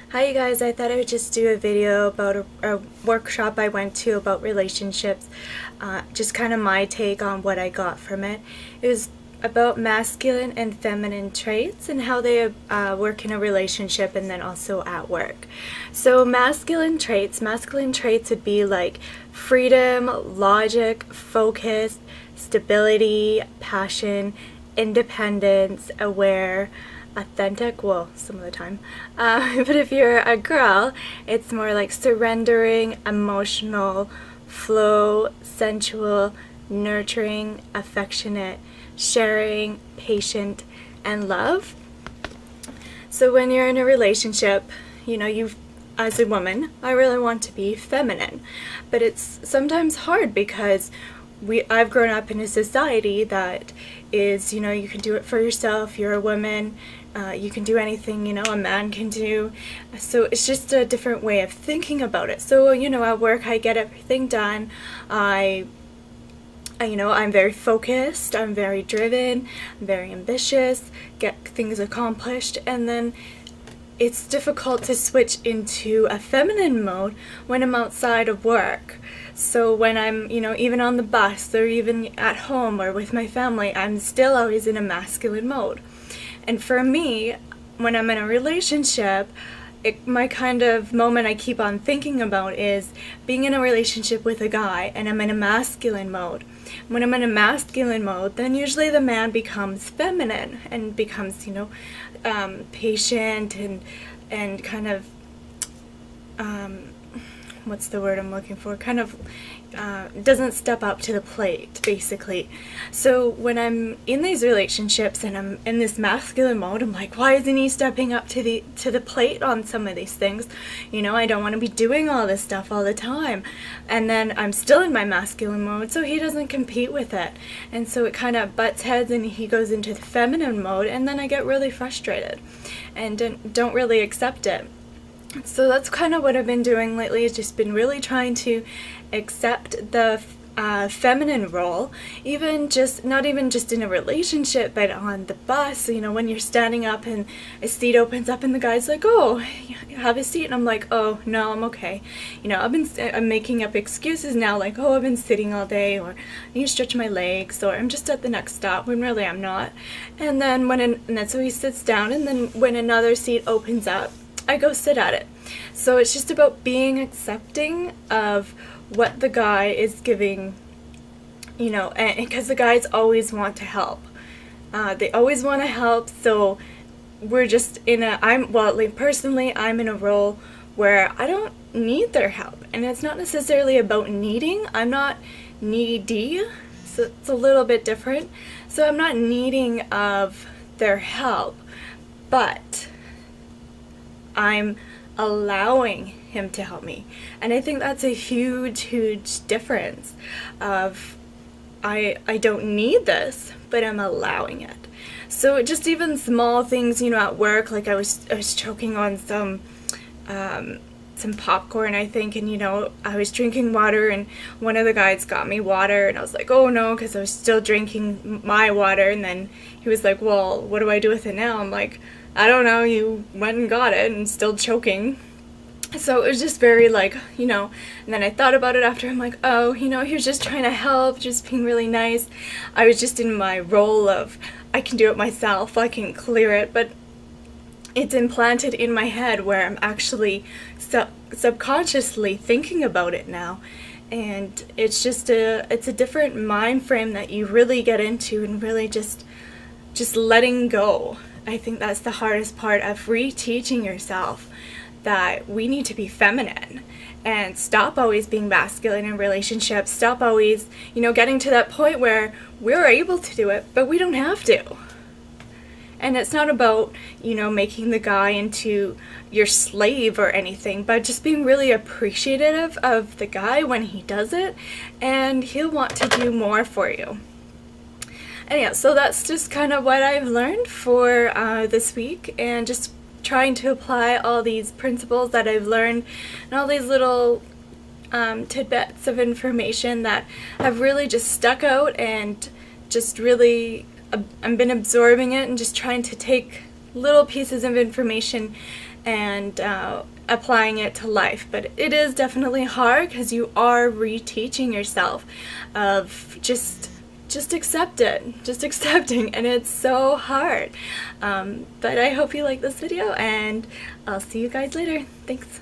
Hi you guys, I thought I would just do a video about a workshop I went to about relationships, just kind of my take on what I got from it. It was about masculine and feminine traits and how they work in a relationship and then also at work. So masculine traits would be like freedom, logic, focus, stability, passion, independence, aware, authentic, well, some of the time. But if you're a girl, it's more like surrendering, emotional, flow, sensual, nurturing, affectionate, sharing, patient, and love. So when you're in a relationship, you as a woman, I really want to be feminine. But it's sometimes hard because I've grown up in a society that is, you can do it for yourself, you're a woman, you can do anything, a man can do. So it's just a different way of thinking about it. So, at work I get everything done. I'm very focused, I'm very driven, I'm very ambitious, get things accomplished, and then it's difficult to switch into a feminine mode when I'm outside of work. So when I'm, even on the bus or even at home or with my family, I'm still always in a masculine mode. And for me, when I'm in a relationship, my kind of moment I keep on thinking about is being in a relationship with a guy and I'm in a masculine mode. When I'm in a masculine mode, then usually the man becomes feminine and becomes, patient and kind of, what's the word I'm looking for? Kind of doesn't step up to the plate, basically. So when I'm in these relationships and I'm in this masculine mode, I'm like, why isn't he stepping up to the plate on some of these things? I don't want to be doing all this stuff all the time. And then I'm still in my masculine mode, so he doesn't compete with it. And so it kind of butts heads and he goes into the feminine mode, and then I get really frustrated and don't really accept it. So that's kind of what I've been doing lately, is just been really trying to accept the feminine role, not even just in a relationship, but on the bus, when you're standing up and a seat opens up and the guy's like, oh, have a seat, and I'm like, oh, no, I'm okay. I'm making up excuses now, like, oh, I've been sitting all day, or I need to stretch my legs, or I'm just at the next stop, when really I'm not. And then so he sits down, and then when another seat opens up, I go sit at it. So it's just about being accepting of what the guy is giving, and because the guys always want to help. They always want to help, so we're just personally, I'm in a role where I don't need their help. And it's not necessarily about needing. I'm not needy, so it's a little bit different. So I'm not needing of their help, but I'm allowing him to help me. And I think that's a huge difference of I don't need this, but I'm allowing it. So just even small things, at work, like I was choking on some popcorn, I think, and I was drinking water, and one of the guys got me water, and I was like, oh no, because I was still drinking my water. And then he was like, well, what do I do with it now? I'm like, I don't know, you went and got it and still choking. So it was just very like, and then I thought about it after. I'm like, oh, he was just trying to help, just being really nice. I was just in my role of, I can do it myself, I can clear it, but it's implanted in my head where I'm actually subconsciously thinking about it now. And it's just it's a different mind frame that you really get into, and really just letting go. I think that's the hardest part of reteaching yourself that we need to be feminine and stop always being masculine in relationships. Stop always, getting to that point where we're able to do it, but we don't have to. And it's not about, making the guy into your slave or anything, but just being really appreciative of the guy when he does it, and he'll want to do more for you. And yeah, so that's just kind of what I've learned for this week, and just trying to apply all these principles that I've learned and all these little tidbits of information that have really just stuck out, and just really I've been absorbing it and just trying to take little pieces of information and applying it to life. But it is definitely hard because you are reteaching yourself of just accept it, just accepting, and it's so hard. But I hope you like this video, and I'll see you guys later. Thanks.